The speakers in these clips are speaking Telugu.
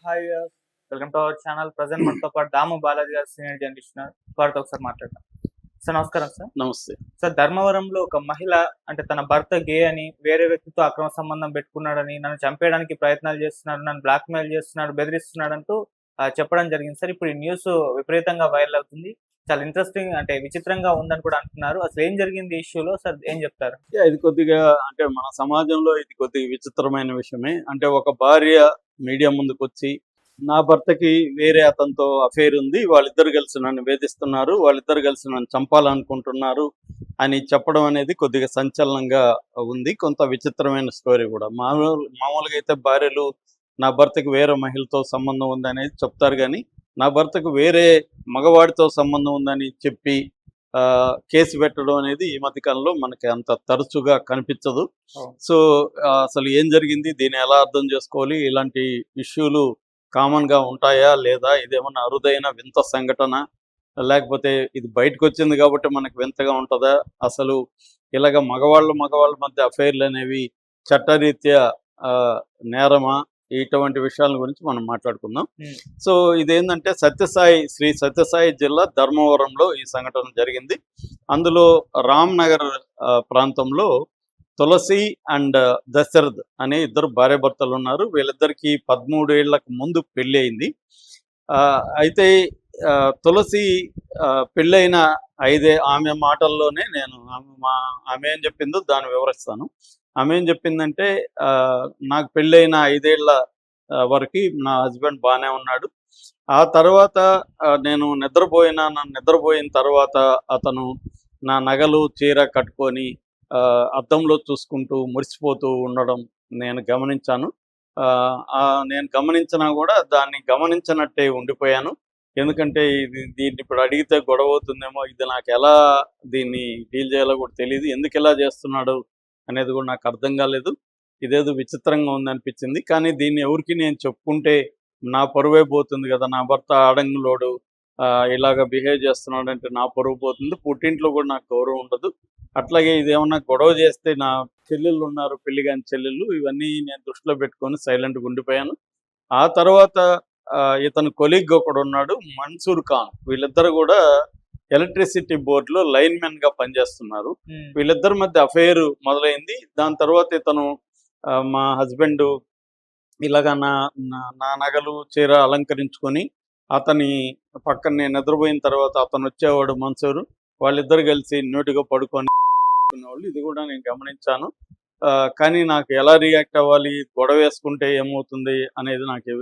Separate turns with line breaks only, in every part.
Hi welcome to our channel. Present మనతో పాటు దాము బాలాజీ గారు సీనియర్ జర్నలిస్ట్ ఉన్నారు. వారితో ఒకసారి మాట్లాడదాం. సార్ నమస్కారం సార్.
నమస్తే.
సార్, ధర్మవరంలో ఒక మహిళ అంటే తన భర్త గే అని వేరే వ్యక్తితో అక్రమ సంబంధం పెట్టుకున్నాడని, నన్ను చంపేయడానికి ప్రయత్నాలు చేస్తున్నాడు, నన్ను బ్లాక్మెయిల్ చేస్తున్నాడు, బెదిరిస్తున్నాడు అంటూ చెప్పడం జరిగింది సార్. ఇప్పుడు ఈ న్యూస్ విపరీతంగా వైరల్ అవుతుంది. చాలా ఇంట్రెస్టింగ్ అంటే విచిత్రంగా ఉందని కూడా అంటున్నారు. అసలు ఏం జరిగింది ఈ ఇష్యూలో సార్, ఏం చెప్తారు?
ఇది కొద్దిగా అంటే మన సమాజంలో ఇది కొద్దిగా విచిత్రమైన విషయమే. అంటే ఒక భార్య మీడియా ముందుకొచ్చి నా భర్తకి వేరే అతనితో అఫేర్ ఉంది, వాళ్ళిద్దరు కలిసి నన్ను వేధిస్తున్నారు, వాళ్ళిద్దరు కలిసి నన్ను చంపాలనుకుంటున్నారు అని చెప్పడం అనేది కొద్దిగా సంచలనంగా ఉంది. కొంత విచిత్రమైన స్టోరీ కూడా. మామూలుగా అయితే భార్యలు నా భర్తకి వేరే మహిళతో సంబంధం ఉంది అనేది చెప్తారు, కానీ నా భర్తకు వేరే మగవాడితో సంబంధం ఉందని చెప్పి కేసు పెట్టడం అనేది ఈ మధ్యకాలంలో మనకి అంత తరచుగా కనిపించదు. సో అసలు ఏం జరిగింది, దీన్ని ఎలా అర్థం చేసుకోవాలి, ఇలాంటి ఇష్యూలు కామన్గా ఉంటాయా లేదా, ఇదేమన్నా అరుదైన వింత సంఘటన, లేకపోతే ఇది బయటకు వచ్చింది కాబట్టి మనకు వింతగా ఉంటుందా, అసలు ఇలాగ మగవాళ్ళ మధ్య అఫైర్లు అనేవి చట్టరీత్యా నేరమా, ఇటువంటి విషయాల గురించి మనం మాట్లాడుకుందాం. సో ఇదేంటంటే శ్రీ సత్యసాయి జిల్లా ధర్మవరంలో ఈ సంఘటన జరిగింది. అందులో రామ్నగర్ ప్రాంతంలో తులసి అండ్ దశరథ్ అనే ఇద్దరు భార్యాభర్తలు ఉన్నారు. వీళ్ళిద్దరికీ 13 ఏళ్లకు ముందు పెళ్ళి అయింది. అయితే తులసి పెళ్ళైన ఆమె మాటల్లోనే నేను ఆమె ఏం చెప్పిందో దాన్ని వివరిస్తాను. ఆమె ఏం చెప్పిందంటే, నాకు పెళ్ళైన 5 ఏళ్ల వరకు నా హస్బెండ్ బాగానే ఉన్నాడు. ఆ తర్వాత నేను నిద్రపోయిన తర్వాత అతను నా నగలు చీర కట్టుకొని అద్దంలో చూసుకుంటూ మురిసిపోతూ ఉండడం నేను గమనించాను. నేను గమనించినా కూడా దాన్ని గమనించినట్టే ఉండిపోయాను. ఎందుకంటే దీన్ని ఇప్పుడు అడిగితే గొడవ అవుతుందేమో, ఇది నాకు ఎలా దీన్ని డీల్ చేయాలో కూడా తెలియదు, ఎందుకు ఇలా చేస్తున్నాడు అనేది కూడా నాకు అర్థం కాలేదు. ఇదేదో విచిత్రంగా ఉందనిపించింది. కానీ దీన్ని ఎవరికి నేను చెప్పుకుంటే నా పరువే పోతుంది కదా, నా భర్త ఆడంగులోడు ఇలాగ బిహేవ్ చేస్తున్నాడు అంటే నా పరువు పోతుంది, పుట్టింట్లో కూడా నాకు గౌరవం ఉండదు. అట్లాగే ఇదేమన్నా గొడవ చేస్తే నా చెల్లెళ్ళు ఉన్నారు, పెళ్లి కాని చెల్లెళ్ళు, ఇవన్నీ నేను దృష్టిలో పెట్టుకొని సైలెంట్గా ఉండిపోయాను. ఆ తర్వాత ఇతను కొలీగ్ ఒకడు ఉన్నాడు, మన్సూర్ ఖాన్. వీళ్ళిద్దరు కూడా ఎలక్ట్రిసిటీ బోర్డులో లైన్ మెన్ గా పనిచేస్తున్నారు. వీళ్ళిద్దరి మధ్య అఫైర్ మొదలైంది. దాని తర్వాత ఇతను మా హస్బెండ్ ఇలాగా నా నగలు చీర అలంకరించుకొని అతని పక్కన నేను నిద్రపోయిన తర్వాత అతను వచ్చేవాడు మన్సూరు, వాళ్ళిద్దరు కలిసి నోటిగా పడుకొని వాళ్ళు, ఇది కూడా నేను గమనించాను. కానీ నాకు ఎలా రియాక్ట్ అవ్వాలి, గొడవ వేసుకుంటే ఏమవుతుంది అనేది నాకు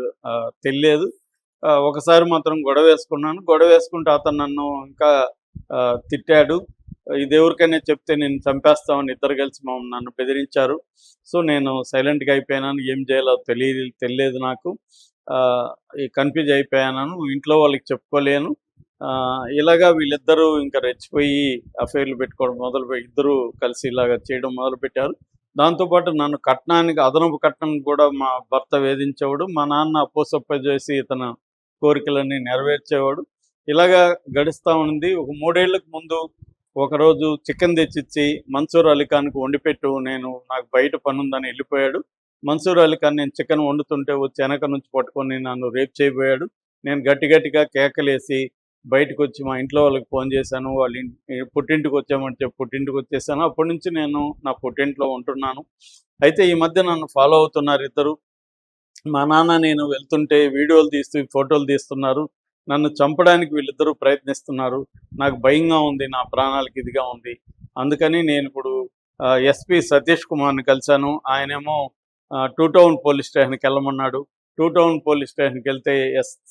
తెలియదు. ఒకసారి మాత్రం గొడవ వేసుకున్నాను. గొడవ వేసుకుంటే అతను నన్ను ఇంకా తిట్టాడు. ఇది ఎవరికైనా చెప్తే నేను చంపేస్తామని ఇద్దరు కలిసి నన్ను బెదిరించారు. సో నేను సైలెంట్గా అయిపోయాను. ఏం చేయాలో తెలియదు నాకు. కన్ఫ్యూజ్ అయిపోయాను. ఇంట్లో వాళ్ళకి చెప్పుకోలేను. ఇలాగా వీళ్ళిద్దరూ ఇంకా రెచ్చిపోయి అఫైర్లు పెట్టుకోవడం ఇద్దరు కలిసి ఇలాగ చేయడం మొదలుపెట్టారు. దాంతోపాటు నన్ను అదనపు కట్నం కూడా మా భర్త వేధించేవాడు. మా నాన్న అపోసప్ప చేసి ఇతను కోరికలన్నీ నెరవేర్చేవాడు. ఇలాగా గడుస్తూ ఉంది. ఒక 3 ఏళ్లకు ముందు ఒకరోజు చికెన్ తెచ్చిచ్చి మన్సూర్ అలీఖాన్కు వండిపెట్టు, నాకు బయట పనుందని వెళ్ళిపోయాడు. మన్సూర్ అలీఖాన్ నేను చికెన్ వండుతుంటే వచ్చి వెనక నుంచి పట్టుకొని నన్ను రేప్ చేయబోయాడు. నేను గట్టిగా కేకలేసి బయటకు వచ్చి మా ఇంట్లో వాళ్ళకి ఫోన్ చేశాను. వాళ్ళ పుట్టింటికి వచ్చామని చెప్పి పుట్టింటికి వచ్చేసాను. అప్పటి నుంచి నేను నా పుట్టింట్లో ఉంటున్నాను. అయితే ఈ మధ్య నన్ను ఫాలో అవుతున్నారు ఇద్దరు. మా నాన్న నేను వెళ్తుంటే వీడియోలు తీస్తూ ఫోటోలు తీస్తున్నారు. నన్ను చంపడానికి వీళ్ళిద్దరూ ప్రయత్నిస్తున్నారు. నాకు భయంగా ఉంది, నా ప్రాణాలకు ఇదిగా ఉంది. అందుకని నేను ఇప్పుడు ఎస్పీ సతీష్ కుమార్ని కలిశాను. ఆయనేమో 2 టౌన్ పోలీస్ స్టేషన్కి వెళ్ళమన్నాడు. 2 టౌన్ పోలీస్ స్టేషన్కి వెళ్తే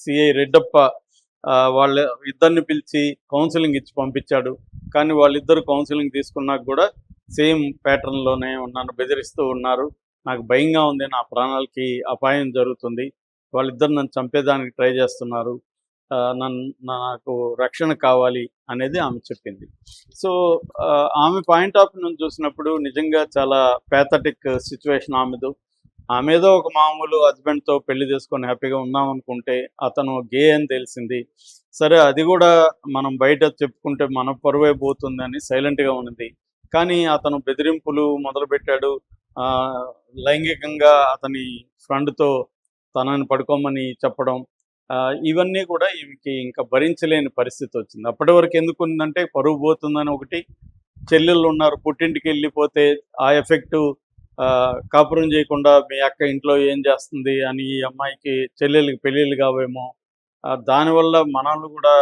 సిఐ రెడ్డప్ప వాళ్ళ ఇద్దరిని పిలిచి కౌన్సిలింగ్ ఇచ్చి పంపించాడు. కానీ వాళ్ళిద్దరు కౌన్సిలింగ్ తీసుకున్నాక కూడా సేమ్ ప్యాటర్న్లోనే నన్ను బెదిరిస్తూ ఉన్నారు. నాకు భయంగా ఉంది, నా ప్రాణాలకి అపాయం జరుగుతుంది, వాళ్ళిద్దరు నన్ను చంపేదానికి ట్రై చేస్తున్నారు, నాకు రక్షణ కావాలి అనేది ఆమె చెప్పింది. సో ఆమె పాయింట్ ఆఫ్ నుంచి చూసినప్పుడు నిజంగా చాలా ప్యాథటిక్ సిచ్యువేషన్ ఆమెదో ఒక మామూలు హస్బెండ్తో పెళ్లి చేసుకొని హ్యాపీగా ఉందాం అనుకుంటే అతను గే అని తెలిసింది. సరే, అది కూడా మనం బయట చెప్పుకుంటే మన పరువే పోతుందని సైలెంట్గా ఉన్నది. కానీ అతను బెదిరింపులు మొదలుపెట్టాడు. లైంగికంగా అతని ఫ్రెండ్తో తనని పడుకోమని చెప్పడం, ఇవన్నీ కూడా ఈమెకి ఇంకా భరించలేని పరిస్థితి వచ్చింది. అప్పటి వరకు ఎందుకు ఉందంటే పరువు పోతుందని ఒకటి, చెల్లెళ్ళు ఉన్నారు పుట్టింటికి వెళ్ళిపోతే ఆ ఎఫెక్టు, కాపురం చేయకుండా మీ అక్క ఇంట్లో ఏం చేస్తుంది అని ఈ అమ్మాయికి చెల్లెళ్ళకి పెళ్ళిళ్ళు కావేమో, దానివల్ల మనల్ని కూడా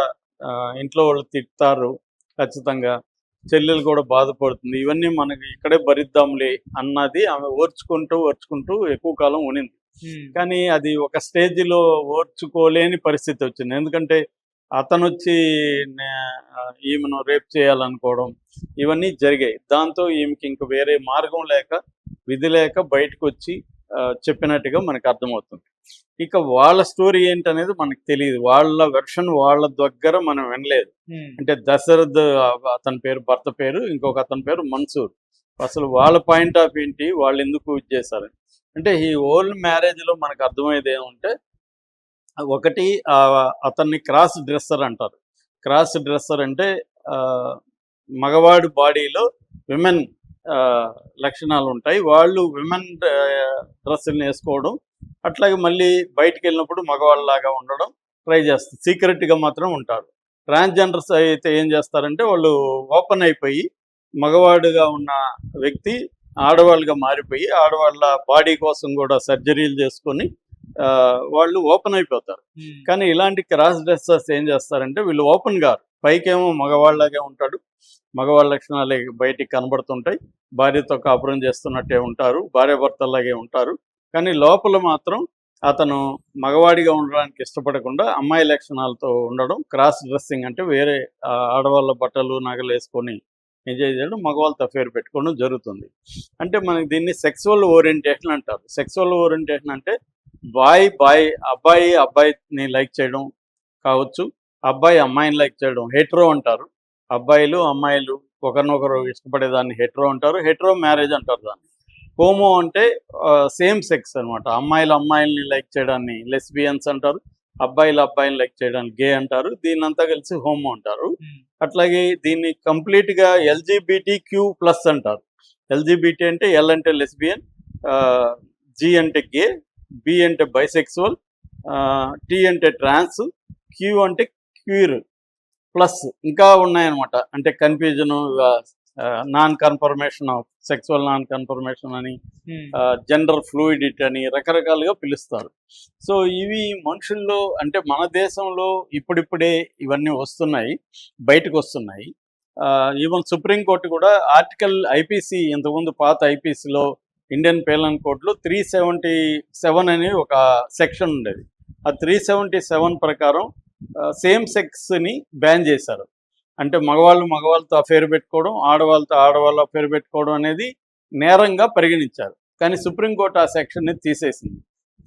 ఇంట్లో వాళ్ళు తిడతారు ఖచ్చితంగా, చెల్లెలు కూడా బాధపడుతుంది, ఇవన్నీ మనకి ఇక్కడే భరిద్దాంలే అన్నది ఆమె ఓర్చుకుంటూ ఓర్చుకుంటూ ఎక్కువ కాలం ఉనింది. కానీ అది ఒక స్టేజ్లో ఓర్చుకోలేని పరిస్థితి వచ్చింది. ఎందుకంటే అతను వచ్చి ఈమెను రేప్ చేయాలనుకోవడం ఇవన్నీ జరిగాయి. దాంతో ఈమెకి ఇంక వేరే మార్గం లేక, విధి లేక బయటకు వచ్చి చెప్పినట్టుగా మనకు అర్థమవుతుంది. ఇక వాళ్ళ స్టోరీ ఏంటనేది మనకు తెలియదు. వాళ్ళ వెర్షన్ వాళ్ళ దగ్గర మనం వినలేదు. అంటే దశరథ్ అతని పేరు, భర్త పేరు, ఇంకొక అతని పేరు మన్సూర్. అసలు వాళ్ళ పాయింట్ ఆఫ్ ఏంటి, వాళ్ళు ఎందుకు ఇది చేశారని. అంటే ఈ ఓల్డ్ మ్యారేజ్లో మనకు అర్థమయ్యేది ఏమంటే, ఒకటి అతన్ని క్రాస్ డ్రెస్సర్ అంటారు. క్రాస్ డ్రెస్సర్ అంటే మగవాడి బాడీలో విమెన్ లక్షణాలు ఉంటాయి, వాళ్ళు విమెన్ డ్రెస్సులను వేసుకోవడం, అట్లాగే మళ్ళీ బయటికి వెళ్ళినప్పుడు మగవాళ్ళలాగా ఉండడం ట్రై చేస్తారు. సీక్రెట్గా మాత్రం ఉంటారు. ట్రాన్స్జెండర్స్ అయితే ఏం చేస్తారంటే వాళ్ళు ఓపెన్ అయిపోయి, మగవాడుగా ఉన్న వ్యక్తి ఆడవాళ్ళుగా మారిపోయి ఆడవాళ్ళ బాడీ కోసం కూడా సర్జరీలు చేసుకొని వాళ్ళు ఓపెన్ అయిపోతారు. కానీ ఇలాంటి క్రాస్ డ్రెస్సర్స్ ఏం చేస్తారంటే వీళ్ళు ఓపెన్ గారు, పైకేమో మగవాళ్ళలాగే ఉంటాడు, మగవాళ్ళ లక్షణాలే బయటికి కనబడుతుంటాయి, భార్యతో కాపురం చేస్తున్నట్టే ఉంటారు, భార్యాభర్తలాగే ఉంటారు, కానీ లోపల మాత్రం అతను మగవాడిగా ఉండడానికి ఇష్టపడకుండా అమ్మాయి లక్షణాలతో ఉండడం. క్రాస్ డ్రెస్సింగ్ అంటే వేరే ఆడవాళ్ళ బట్టలు నగలు వేసుకొని ఎంజాయ్ చేయడం, మగవాళ్ళతో అఫేర్ పెట్టుకోవడం జరుగుతుంది. అంటే మనకి దీన్ని సెక్సువల్ ఓరియంటేషన్ అంటారు. సెక్సువల్ ఓరియంటేషన్ అంటే అబ్బాయిని లైక్ చేయడం కావచ్చు, అబ్బాయి అమ్మాయిని లైక్ చేయడం హెట్రో అంటారు. అబ్బాయిలు అమ్మాయిలు ఒకరినొకరు ఇష్టపడేదాన్ని హెట్రో అంటారు. హెట్రో మ్యారేజ్ అంటారు దాన్ని. హోమో అంటే సేమ్ సెక్స్ అనమాట. అమ్మాయిల్ని లైక్ చేయడాన్ని లెస్బియన్స్ అంటారు, అబ్బాయిని లైక్ చేయడానికి గే అంటారు. దీన్నంతా కలిసి హోమో అంటారు. అట్లాగే దీన్ని కంప్లీట్గా LGBTQ+ అంటారు. ఎల్జిబిటీ అంటే ఎల్ అంటే లెస్బియన్, జి అంటే గే, బి అంటే బైసెక్సువల్, టీ అంటే ట్రాన్స్, క్యూ అంటే క్యూర్, ప్లస్ ఇంకా ఉన్నాయన్నమాట. అంటే confusion, non confirmation of sexual non confirmation అని, జెండర్ ఫ్లూయిడిటీ అని రకరకాలుగా పిలుస్తారు. సో ఇవి మనుషుల్లో, అంటే మన దేశంలో ఇప్పుడిప్పుడే ఇవన్నీ వస్తున్నాయి, బయటకు వస్తున్నాయి. ఈవెన్ సుప్రీంకోర్టు కూడా ఆర్టికల్ ఐపీసీ, ఇంతకుముందు పాత ఐపీసీలో ఇండియన్ పేనల్ కోడ్లో 377 అని ఒక సెక్షన్ ఉండేది. ఆ 377 ప్రకారం సేమ్ సెక్స్ని బ్యాన్ చేశారు. అంటే మగవాళ్ళతో అఫేర్ పెట్టుకోవడం, ఆడవాళ్ళు అఫేర్ పెట్టుకోవడం అనేది నేరంగా పరిగణించారు. కానీ సుప్రీంకోర్టు ఆ సెక్షన్ని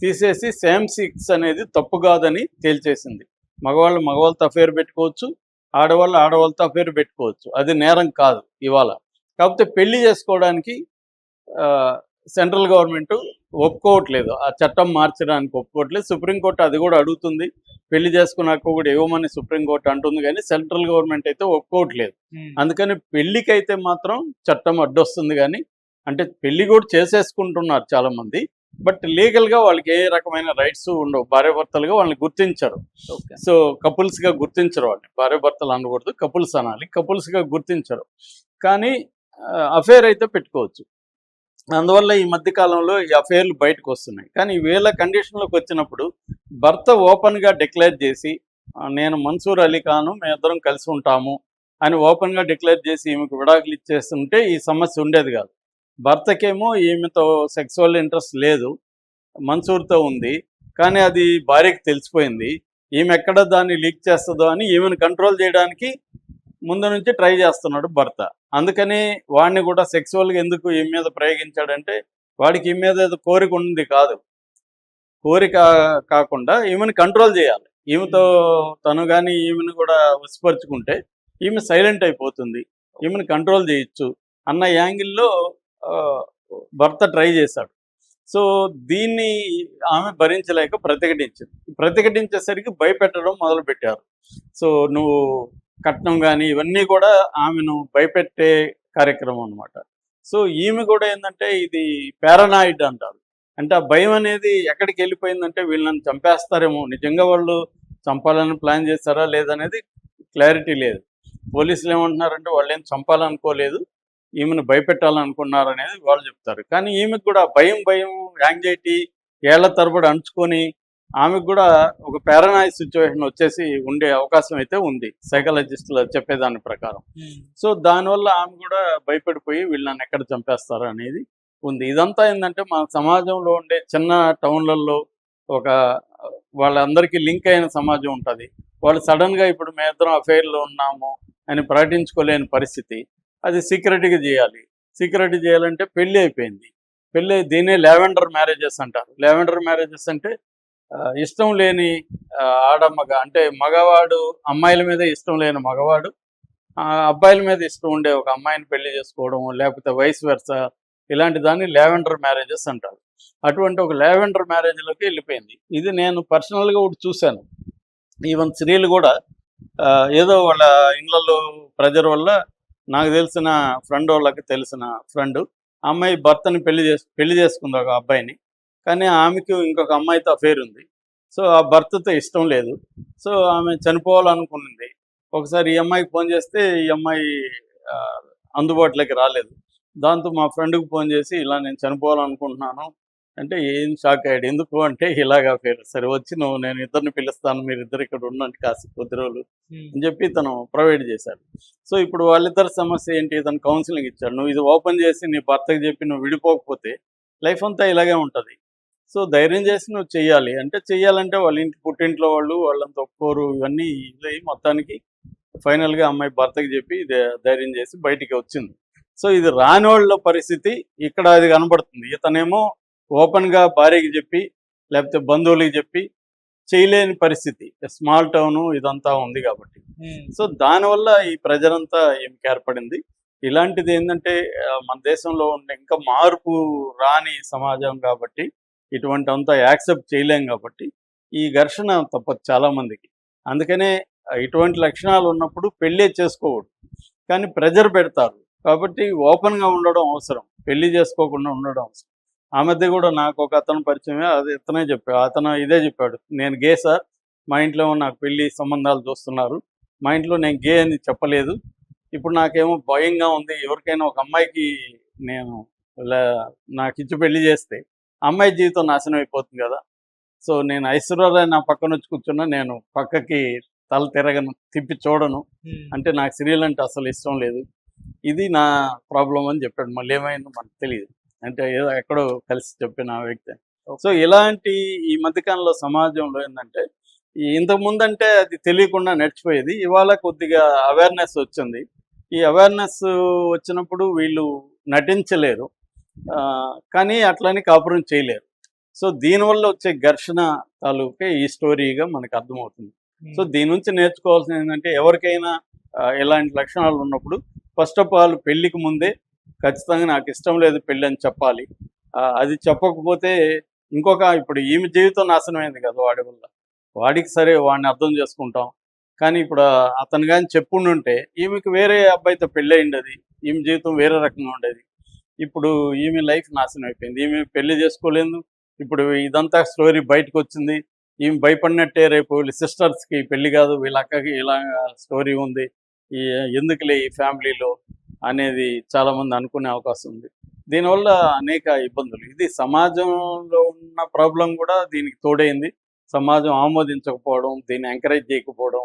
తీసేసి సేమ్ సెక్స్ అనేది తప్పు కాదని తేల్చేసింది. మగవాళ్ళతో అఫేర్ పెట్టుకోవచ్చు, ఆడవాళ్ళతో అఫేర్ పెట్టుకోవచ్చు, అది నేరం కాదు ఇవాళ. కాకపోతే పెళ్లి చేసుకోవడానికి సెంట్రల్ గవర్నమెంట్ ఒప్పుకోవట్లేదు, ఆ చట్టం మార్చడానికి ఒప్పుకోవట్లేదు. సుప్రీంకోర్టు అది కూడా అడుగుతుంది, పెళ్లి చేసుకున్నాక కూడా ఇవ్వమని సుప్రీంకోర్టు అంటుంది, కానీ సెంట్రల్ గవర్నమెంట్ అయితే ఒప్పుకోవట్లేదు. అందుకని పెళ్లికైతే మాత్రం చట్టం అడ్డొస్తుంది. కానీ అంటే పెళ్లి కూడా చేసేసుకుంటున్నారు చాలామంది, బట్ లీగల్గా వాళ్ళకి ఏ రకమైన రైట్స్ ఉండవు. భార్యాభర్తలుగా వాళ్ళని గుర్తించరు. సో కపుల్స్గా గుర్తించరు, వాళ్ళని భార్యాభర్తలు అనకూడదు, కపుల్స్ అనాలి. కపుల్స్గా గుర్తించరు, కానీ అఫేర్ అయితే పెట్టుకోవచ్చు. అందువల్ల ఈ మధ్యకాలంలో ఈ అఫేర్లు బయటకు వస్తున్నాయి. కానీ వీళ్ళ కండిషన్లోకి వచ్చినప్పుడు భర్త ఓపెన్గా డిక్లేర్ చేసి, నేను మన్సూర్ అలీ ఖాను మేమిద్దరం కలిసి ఉంటాము అని ఓపెన్గా డిక్లేర్ చేసి ఈమెకు విడాకులు ఇచ్చేస్తుంటే ఈ సమస్య ఉండేది కాదు. భర్తకేమో ఈమెతో సెక్సువల్ ఇంట్రెస్ట్ లేదు, మన్సూర్తో ఉంది, కానీ అది భార్యకి తెలిసిపోయింది. ఈమె ఎక్కడ దాన్ని లీక్ చేస్తుందో అని ఈమెను కంట్రోల్ చేయడానికి ముందు నుంచి ట్రై చేస్తున్నాడు భర్త. అందుకని వాడిని కూడా సెక్సువల్గా ఎందుకు ఈమె మీద ప్రయోగించాడంటే, వాడికి ఈమె మీద ఏదో కోరిక ఉంది కాదు, కోరిక కాకుండా ఈమెను కంట్రోల్ చేయాలి. ఈమెతో తను కానీ ఈమెను కూడా వసిపరుచుకుంటే ఈమె సైలెంట్ అయిపోతుంది, ఈమెను కంట్రోల్ చేయొచ్చు అన్న యాంగిల్లో భర్త ట్రై చేశాడు. సో దీన్ని ఆమె భరించలేక ప్రతిఘటించేసరికి భయపెట్టడం మొదలుపెట్టారు. సో నువ్వు కట్నం కానీ ఇవన్నీ కూడా ఆమెను భయపెట్టే కార్యక్రమం అనమాట. సో ఈమె కూడా ఏంటంటే ఇది పారానాయిడ్ అంటారు. అంటే ఆ భయం అనేది ఎక్కడికి వెళ్ళిపోయిందంటే వీళ్ళు నన్ను చంపేస్తారేమో, నిజంగా వాళ్ళు చంపాలని ప్లాన్ చేస్తారా లేదనేది క్లారిటీ లేదు. పోలీసులు ఏమంటున్నారంటే వాళ్ళు ఏం చంపాలనుకోలేదు, ఈమెను భయపెట్టాలనుకున్నారు అనేది వాళ్ళు చెప్తారు. కానీ ఈమెకు కూడా భయం యాంగ్జైటీ ఏళ్ల తరబడి అంచుకొని ఆమెకు కూడా ఒక పారానాయిడ్ సిచ్యువేషన్ వచ్చేసి ఉండే అవకాశం అయితే ఉంది సైకాలజిస్టులు చెప్పేదాని ప్రకారం. సో దానివల్ల ఆమె కూడా భయపడిపోయి వీళ్ళు నన్ను ఎక్కడ చంపేస్తారా అనేది ఉంది. ఇదంతా ఏంటంటే మన సమాజంలో ఉండే చిన్న టౌన్లలో ఒక వాళ్ళందరికీ లింక్ అయిన సమాజం ఉంటుంది. వాళ్ళు సడన్గా ఇప్పుడు మేమిద్దరం అఫైర్లో ఉన్నాము అని ప్రకటించుకోలేని పరిస్థితి. అది సీక్రెట్గా చేయాలి. సీక్రెట్ చేయాలంటే పెళ్ళి అయిపోయింది. పెళ్ళి దీనే లావెండర్ మ్యారేజెస్ అంటారు. లావెండర్ మ్యారేజెస్ అంటే ఇష్టం లేని ఆడమ్మగ అంటే మగవాడు అమ్మాయిల మీద ఇష్టం లేని మగవాడు అబ్బాయిల మీద ఇష్టం ఉండే ఒక అమ్మాయిని పెళ్లి చేసుకోవడం, లేకపోతే వైస్ వెర్సా, ఇలాంటి దాన్ని లావెండర్ మ్యారేజెస్ అంటారు. అటువంటి ఒక లావెండర్ మ్యారేజ్లోకి వెళ్ళిపోయింది. ఇది నేను పర్సనల్గా ఒకటి చూశాను. ఈవెన్ స్త్రీలు కూడా ఏదో వాళ్ళ ఇళ్ళల్లో ప్రెజర్ వల్ల, నాకు తెలిసిన ఫ్రెండ్ వాళ్ళకి తెలిసిన ఫ్రెండ్ అమ్మాయి భర్తని పెళ్లి చేసుకుంది ఒక అబ్బాయిని. కానీ ఆమెకు ఇంకొక అమ్మాయితో అఫేర్ ఉంది. సో ఆ భర్తతో ఇష్టం లేదు. సో ఆమె చనిపోవాలనుకున్నది. ఒకసారి ఈ అమ్మాయికి ఫోన్ చేస్తే ఈ అమ్మాయి అందుబాటులోకి రాలేదు. దాంతో మా ఫ్రెండ్కి ఫోన్ చేసి ఇలా నేను చనిపోవాలనుకుంటున్నాను అంటే ఏం షాక్ అయ్యాడు. ఎందుకు అంటే ఇలాగా అఫేర్. సరే వచ్చి నేను ఇద్దరిని పిలుస్తాను, మీరు ఇద్దరు ఇక్కడ ఉండండి కాసి కొద్ది రోజులు అని చెప్పి తను ప్రొవైడ్ చేశాడు. సో ఇప్పుడు వాళ్ళిద్దరి సమస్య ఏంటి, తను కౌన్సిలింగ్ ఇచ్చాడు. నువ్వు ఇది ఓపెన్ చేసి నీ భర్తకి చెప్పి నువ్వు విడిపోకపోతే లైఫ్ అంతా ఇలాగే ఉంటుంది. సో ధైర్యం చేసి నువ్వు చెయ్యాలి అంటే చెయ్యాలంటే వాళ్ళ ఇంటి పుట్టింట్లో వాళ్ళంతా ఒప్పుకోరు. ఇవన్నీ ఇవి మొత్తానికి ఫైనల్గా అమ్మాయి భర్తకి చెప్పి ధైర్యం చేసి బయటికి వచ్చింది. సో ఇది రాని వాళ్ళ పరిస్థితి ఇక్కడ అది కనబడుతుంది. ఇతనేమో ఓపెన్గా భార్యకి చెప్పి లేకపోతే బంధువులకి చెప్పి చేయలేని పరిస్థితి. స్మాల్ టౌను ఇదంతా ఉంది కాబట్టి. సో దానివల్ల ఈ ప్రజలంతా ఏమికి ఏర్పడింది. ఇలాంటిది ఏంటంటే మన దేశంలో ఉండే ఇంకా మార్పు రాని సమాజం కాబట్టి ఇటువంటి అంతా యాక్సెప్ట్ చేయలేం కాబట్టి ఈ ఘర్షణ తప్పదు చాలామందికి. అందుకనే ఇటువంటి లక్షణాలు ఉన్నప్పుడు పెళ్ళే చేసుకోకూడదు. కానీ ప్రెజర్ పెడతారు కాబట్టి ఓపెన్గా ఉండడం అవసరం, పెళ్లి చేసుకోకుండా ఉండడం అవసరం. ఆ మధ్య కూడా నాకు ఒక అతను పరిచయమే, అది ఇతనే చెప్పాడు. అతను ఇదే చెప్పాడు, నేను గే సార్, మా ఇంట్లో నాకు పెళ్లి సంబంధాలు చూస్తున్నారు, మా ఇంట్లో నేను గే అని చెప్పలేదు. ఇప్పుడు నాకేమో భయంగా ఉంది, ఎవరికైనా ఒక అమ్మాయికి నేను నాకు ఇచ్చి పెళ్లి చేస్తే అమ్మాయి జీవితం నాశనం అయిపోతుంది కదా. సో నేను ఐశ్వర్యరాయ్ నా పక్కన వచ్చి కూర్చున్నా, నేను పక్కకి తల తిరగను, తిప్పి చూడను, అంటే నాకు సీరియల్ అంటే అసలు ఇష్టం లేదు, ఇది నా ప్రాబ్లం అని చెప్పాడు. మళ్ళీ ఏమైందో మనకు తెలియదు, అంటే ఏదో ఎక్కడో కలిసి చెప్పిన వ్యక్తి. సో ఇలాంటి ఈ మధ్యకాలంలో సమాజంలో ఏంటంటే ఇంతకుముందు అంటే అది తెలియకుండా నడిచిపోయేది. ఇవాళ కొద్దిగా అవేర్నెస్ వచ్చింది. ఈ అవేర్నెస్ వచ్చినప్పుడు వీళ్ళు నటించలేరు, కానీ అట్లని కాపురం చేయలేరు. సో దీనివల్ల వచ్చే ఘర్షణ తాలూకే ఈ స్టోరీగా మనకు అర్థమవుతుంది. సో దీని నుంచి నేర్చుకోవాల్సింది ఏంటంటే ఎవరికైనా ఇలాంటి లక్షణాలు ఉన్నప్పుడు ఫస్ట్ ఆఫ్ ఆల్ పెళ్ళికి ముందే ఖచ్చితంగా నాకు ఇష్టం లేదు పెళ్ళి అని చెప్పాలి. అది చెప్పకపోతే ఇప్పుడు ఈమె జీవితం నాశనమైంది కదా వాడి వల్ల. వాడికి సరే వాడిని అర్థం చేసుకుంటాం, కానీ ఇప్పుడు అతను కానీ చెప్పుండుంటే ఈమెకి వేరే అబ్బాయితో పెళ్ళి అయిండేది, ఈమె జీవితం వేరే రకంగా ఉండేది. ఇప్పుడు ఈమె లైఫ్ నాశనం అయిపోయింది, ఈమె పెళ్లి చేసుకోలేదు. ఇప్పుడు ఇదంతా స్టోరీ బయటకు వచ్చింది, ఈమె భయపడినట్టే రేపు వీళ్ళ సిస్టర్స్కి పెళ్లి కాదు, వీళ్ళ అక్కకి ఇలా స్టోరీ ఉంది, ఎందుకులే ఈ ఫ్యామిలీలో అనేది చాలామంది అనుకునే అవకాశం ఉంది. దీనివల్ల అనేక ఇబ్బందులు. ఇది సమాజంలో ఉన్న ప్రాబ్లం కూడా దీనికి తోడైంది. సమాజం ఆమోదించకపోవడం, దీన్ని ఎంకరేజ్ చేయకపోవడం,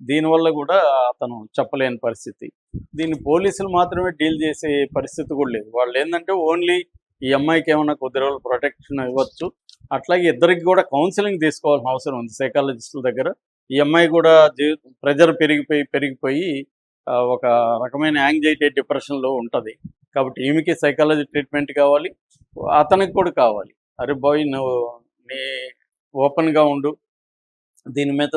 దీనివల్ల కూడా అతను చెప్పలేని పరిస్థితి. దీన్ని పోలీసులు మాత్రమే డీల్ చేసే పరిస్థితి కూడా లేదు. వాళ్ళు ఏంటంటే ఓన్లీ ఈ అమ్మాయికి ఏమైనా కొద్ది రోజులు ప్రొటెక్షన్ ఇవ్వచ్చు, అట్లాగే ఇద్దరికి కూడా కౌన్సిలింగ్ తీసుకోవాల్సిన అవసరం ఉంది సైకాలజిస్టుల దగ్గర. ఈ అమ్మాయి కూడా ప్రెజర్ పెరిగిపోయి ఒక రకమైన యాంగ్జైటీ డిప్రెషన్లో ఉంటుంది. కాబట్టి ఈమెకి సైకాలజీ ట్రీట్మెంట్ కావాలి, అతనికి కూడా కావాలి. అరే బాయ్, నువ్వు నీ ఓపెన్గా ఉండు, దీని మీద